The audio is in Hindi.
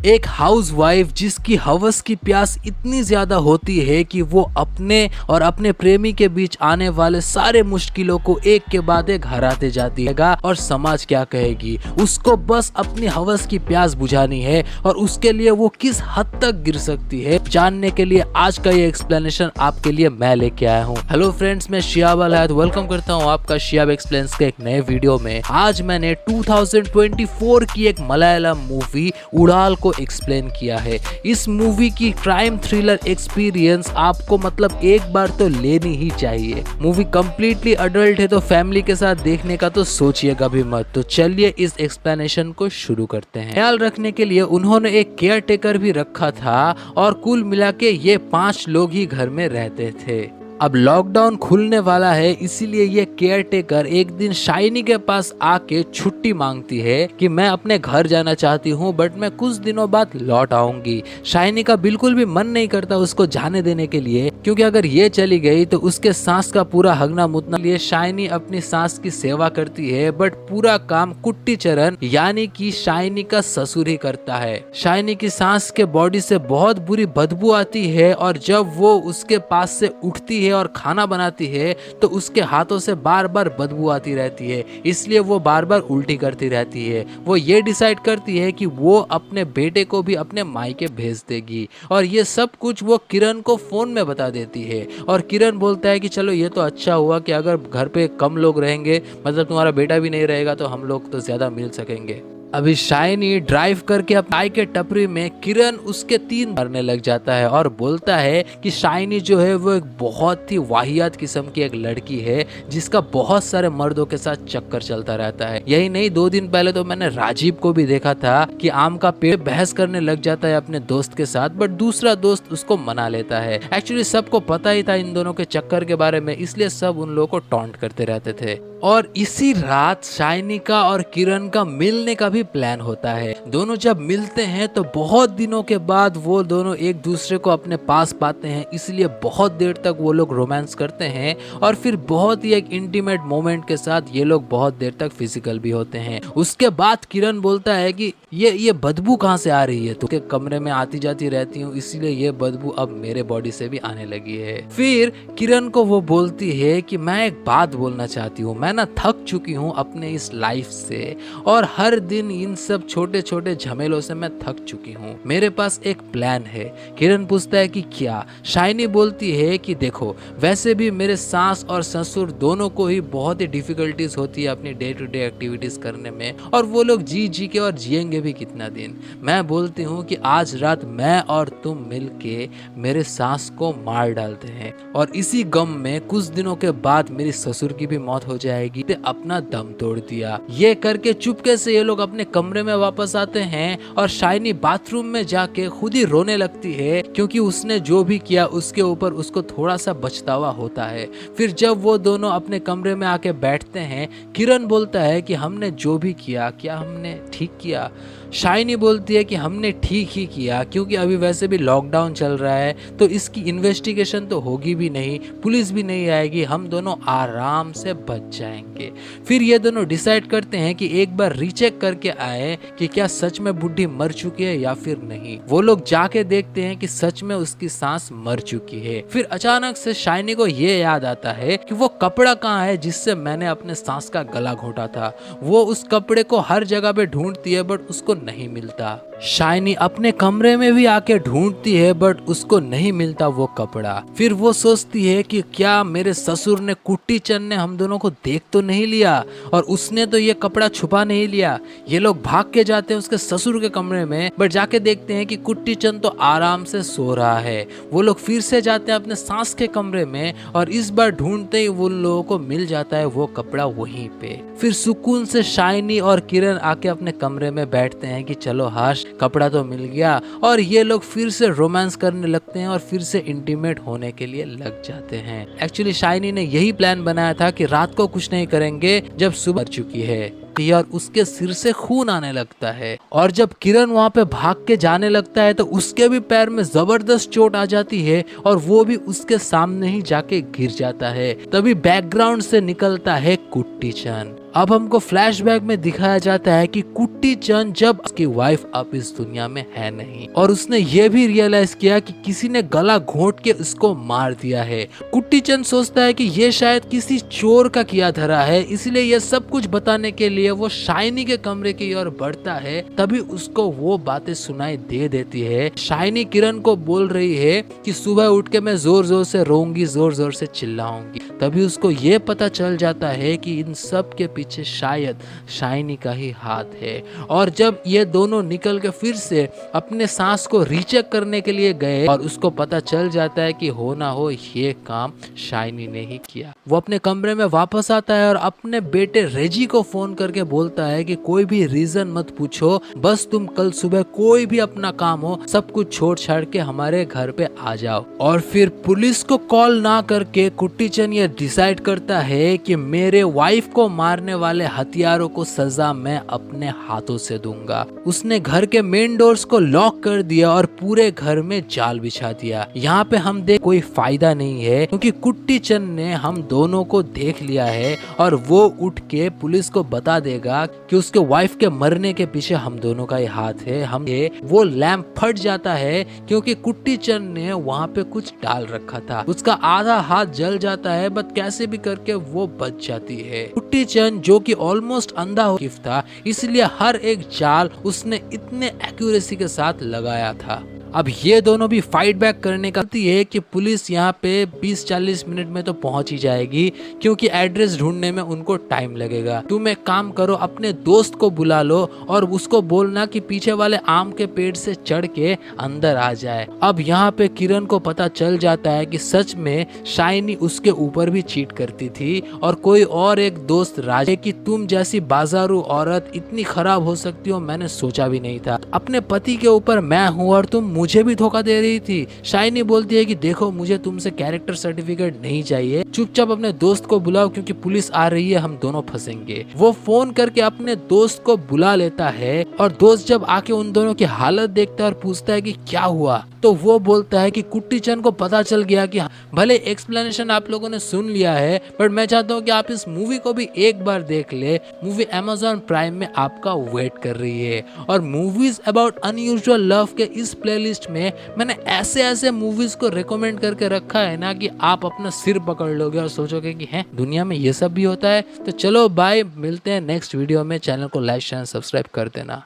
एक हाउसवाइफ जिसकी हवस की प्यास इतनी ज्यादा होती है कि वो अपने और अपने प्रेमी के बीच आने वाले सारे मुश्किलों को एक के बाद एक हराते जाती है और समाज क्या कहेगी। उसको बस अपनी हवस की प्यास बुझानी है और उसके लिए वो किस हद तक गिर सकती है, जानने के लिए आज का ये एक्सप्लेनेशन आपके लिए मैं लेके आया हूँ। हेलो फ्रेंड्स, मैं शिहाब अलहैद वेलकम करता हूँ आपका शिहाब एक्सप्लेन्स के एक नए वीडियो में। आज मैंने 2024 की एक मलयालम मूवी उड़ाल को एक्सप्लेन किया है। इस मूवी की क्राइम थ्रिलर एक्सपीरियंस आपको मतलब एक बार तो लेनी ही चाहिए। मूवी कंप्लीटली अडल्ट है तो फैमिली के साथ देखने का तो सोचिएगा भी मत। तो चलिए इस एक्सप्लेनेशन को शुरू करते हैं। ख्याल रखने के लिए उन्होंने एक केयर टेकर भी रखा था और कुल मिला के ये 5 लोग ही घर में रहते थे। अब लॉकडाउन खुलने वाला है, इसीलिए ये केयर टेकर एक दिन शाइनी के पास आके छुट्टी मांगती है कि मैं अपने घर जाना चाहती हूँ बट मैं कुछ दिनों बाद लौट आऊंगी। शाइनी का बिल्कुल भी मन नहीं करता उसको जाने देने के लिए, क्योंकि अगर ये चली गई तो उसके सांस का पूरा हगना मुतना। लिए शाइनी अपनी सांस की सेवा करती है बट पूरा काम कुट्टी चरण यानी कि शाइनी का ससुर ही करता है। शाइनी की सांस के बॉडी से बहुत बुरी बदबू आती है और जब वो उसके पास से उठती है और खाना बनाती है तो उसके हाथों से बार बार बदबू आती रहती है, इसलिए वो बार बार उल्टी करती रहती है। वो ये डिसाइड करती है कि वो अपने बेटे को भी अपने मायके भेज देगी और ये सब कुछ वो किरण को फोन में बता देती है। और किरण बोलता है कि चलो ये तो अच्छा हुआ कि अगर घर पे कम लोग रहेंगे, मतलब तुम्हारा बेटा भी नहीं रहेगा तो हम लोग तो ज्यादा मिल सकेंगे। अभी शाइनी ड्राइव करके अपने चाय के टपरी में किरण उसके 3 मारने लग जाता है और बोलता है कि शाइनी जो है वो एक बहुत ही वाहियात किस्म की एक लड़की है जिसका बहुत सारे मर्दों के साथ चक्कर चलता रहता है। यही नहीं, 2 दिन पहले तो मैंने राजीव को भी देखा था कि आम का पेड़ बहस करने लग जाता है अपने दोस्त के साथ, बट दूसरा दोस्त उसको मना लेता है। एक्चुअली सबको पता ही था इन दोनों के चक्कर के बारे में, इसलिए सब उन लोगों को टॉन्ट करते रहते थे। और इसी रात शाइनी का और किरण का मिलने का भी प्लान होता है। दोनों जब मिलते हैं तो बहुत दिनों के बाद वो दोनों एक दूसरे को अपने पास पाते हैं, इसलिए बहुत देर तक वो लोग रोमांस करते हैं और फिर बहुत ही एक इंटीमेट मोमेंट के साथ ये लोग बहुत देर तक फिजिकल भी होते हैं। उसके बाद किरण बोलता है कि ये बदबू कहाँ से आ रही है, तो के कमरे में आती जाती रहती हूँ इसलिए ये बदबू अब मेरे बॉडी से भी आने लगी है। फिर किरण को वो बोलती है कि मैं एक बात बोलना चाहती हूँ, मैं ना थक चुकी हूँ अपने इस लाइफ से और हर दिन इन सब छोटे छोटे झमेलों से मैं थक चुकी हूँ। मेरे पास एक प्लान है। किरण पूछता है कि क्या? शाइनी बोलती है कि देखो, वैसे भी मेरे सास और ससुर दोनों को ही बहुत ही डिफिकल्टीज होती है अपनी डे टू डे एक्टिविटीज करने में और वो लोग जी के और जिएंगे भी कितना दिन। मैं बोलती हूँ कि आज रात मैं और तुम मिलके मेरे सास को मार डालते हैं और इसी गम में कुछ दिनों के बाद मेरी ससुर की भी मौत हो जाएगी। ते अपना दम तोड़ दिया। ये करके चुपके से ये लोग अपने कमरे में वापस आते हैं और शाइनी बाथरूम में जाके खुद ही रोने लगती है क्योंकि उसने जो भी किया उसके ऊपर उसको थोड़ा सा पछतावा होता है। फिर जब वो दोनों अपने कमरे में आके बैठते हैं, किरण बोलता है कि हमने जो भी किया क्या हमने ठीक किया? शाइनी बोलती है कि हमने ठीक ही किया, क्योंकि अभी वैसे भी लॉकडाउन चल रहा है तो इसकी इन्वेस्टिगेशन तो होगी भी नहीं, पुलिस भी नहीं आएगी, हम दोनों आराम से बच जाएंगे। फिर ये दोनों डिसाइड करते हैं कि एक बार रीचेक करके आए कि क्या सच में बुड्ढी मर चुकी है या फिर नहीं। वो लोग जाके देखते हैं कि सच में उसकी सांस मर चुकी है। फिर अचानक से शाइनी को ये याद आता है कि वो कपड़ा कहाँ है जिससे मैंने अपने सांस का गला घोटा था। वो उस कपड़े को हर जगह पे ढूंढती है बट उसको नहीं मिलता। शाइनी अपने कमरे में भी आके ढूंढती है बट उसको नहीं मिलता वो कपड़ा। फिर वो सोचती है कि क्या मेरे ससुर ने कुट्टी चंद ने हम दोनों को देख तो नहीं लिया और उसने तो ये कपड़ा छुपा नहीं लिया। ये लोग भाग के जाते हैं उसके ससुर के कमरे में बट जाके देखते हैं कि कुट्टी चंद तो आराम से सो रहा है। वो लोग फिर से जाते हैं अपने सास के कमरे में और इस बार ढूंढते ही वो लोगों को मिल जाता है वो कपड़ा वहीं पे। फिर सुकून से शाइनी और किरण आके अपने कमरे में बैठते हैं कि चलो हाश, कपड़ा तो मिल गया, और ये लोग फिर से रोमांस करने लगते हैं और फिर से इंटीमेट होने के लिए लग जाते हैं। एक्चुअली शाइनी ने यही प्लान बनाया था कि रात को कुछ नहीं करेंगे जब सुबह मर चुकी है और उसके सिर से खून आने लगता है और जब किरण वहाँ पे भाग के जाने लगता है तो उसके भी पैर में जबरदस्त चोट आ जाती है और वो भी उसके सामने ही जाके गिर जाता है। तभी बैकग्राउंड से निकलता है कुट्टी चंद अब हमको फ्लैशबैक में दिखाया जाता है कि कुट्टी चंद जब उसकी वाइफ अब इस दुनिया में है नहीं और उसने ये भी रियलाइज किया कि किसी ने गला घोंट के उसको मार दिया है। कुट्टी चंद सोचता है कि ये शायद किसी चोर का किया धरा है, इसलिए ये सब कुछ बताने के लिए वो शाइनी के कमरे की ओर बढ़ता है। तभी उसको वो बातें सुनाई दे देती है। शाइनी किरण को बोल रही है कि सुबह उठ के मैं जोर जोर से रोऊंगी, जोर जोर से चिल्लाऊंगी। तभी उसको ये पता चल जाता है कि इन सब के पीछे शायद शाइनी का ही हाथ है। और जब ये दोनों निकल के फिर से अपने सांस को रीचेक करने के लिए गए और उसको पता चल जाता है कि हो ना हो ये काम शाइनी ने ही किया। वो अपने कमरे में वापस आता है और अपने बेटे रेजी को फोन करके बोलता है कि कोई भी रीजन मत पूछो, बस तुम कल सुबह कोई भी अपना काम हो सब कुछ छोड़ छाड़ के हमारे घर पे आ जाओ। और फिर पुलिस को कॉल ना करके कुट्टी चंद ये डिसाइड करता है कि मेरे वाइफ को मारने वाले हथियारों को सजा मैं अपने हाथों से दूंगा। उसने घर के मेन डोर्स को लॉक कर दिया और पूरे घर में जाल बिछा दिया। यहाँ पे हम देख कोई फायदा नहीं है क्योंकि कुट्टी चंद ने हम दोनों को देख लिया है और वो उठ के पुलिस को बता देगा कि उसके वाइफ के मरने के पीछे हम दोनों का ही हाथ है। हम ये वो लैंप फट जाता है क्योंकि कुट्टी चंद ने वहाँ पे कुछ डाल रखा था। उसका आधा हाथ जल जाता है बट कैसे भी करके वो बच जाती है। कुट्टी चंद जो कि ऑलमोस्ट अंधा हो गिफ्ट था, इसलिए हर एक जाल उसने इतने एक्यूरेसी के साथ लगाया था। अब ये दोनों भी फाइट बैक करने का है कि पुलिस यहाँ पे 20-40 मिनट में तो पहुंच ही जाएगी क्योंकि एड्रेस ढूंढने में उनको टाइम लगेगा। तुम एक काम करो, अपने दोस्त को बुला लो और उसको बोलना कि पीछे वाले आम के पेड़ से चढ़ के अंदर आ जाए। अब यहाँ पे किरण को पता चल जाता है कि सच में शाइनी उसके ऊपर भी चीट करती थी और कोई और एक दोस्त राजे कि तुम जैसी बाजारू औरत इतनी खराब हो सकती हो मैंने सोचा भी नहीं था। अपने पति के ऊपर मैं हूँ और तुम मुझे भी धोखा दे रही थी। शाइनी बोलती है कि देखो मुझे तुमसे कैरेक्टर सर्टिफिकेट नहीं चाहिए, चुपचाप अपने दोस्त को बुलाओ क्योंकि पुलिस आ रही है, हम दोनों फंसेंगे। वो फोन करके अपने दोस्त को बुला लेता है और दोस्त जब आके उन दोनों की हालत देखता है और पूछता है कि क्या हुआ, तो वो बोलता है कि कुट्टी चंद को पता चल गया कि भले एक्सप्लेनेशन आप लोगों ने सुन लिया है बट मैं चाहता हूँ कि आप इस मूवी को भी एक बार देख ले। मूवी Amazon प्राइम में आपका वेट कर रही है। और मूवीज अबाउट अनयूजुअल लव के इस प्लेलिस्ट में मैंने ऐसे ऐसे मूवीज को रिकमेंड करके रखा है ना कि आप अपना सिर पकड़ लोगे और सोचोगे कि हैं दुनिया में ये सब भी होता है। तो चलो बाय, मिलते हैं नेक्स्ट वीडियो में। चैनल को लाइक शेयर सब्सक्राइब कर देना।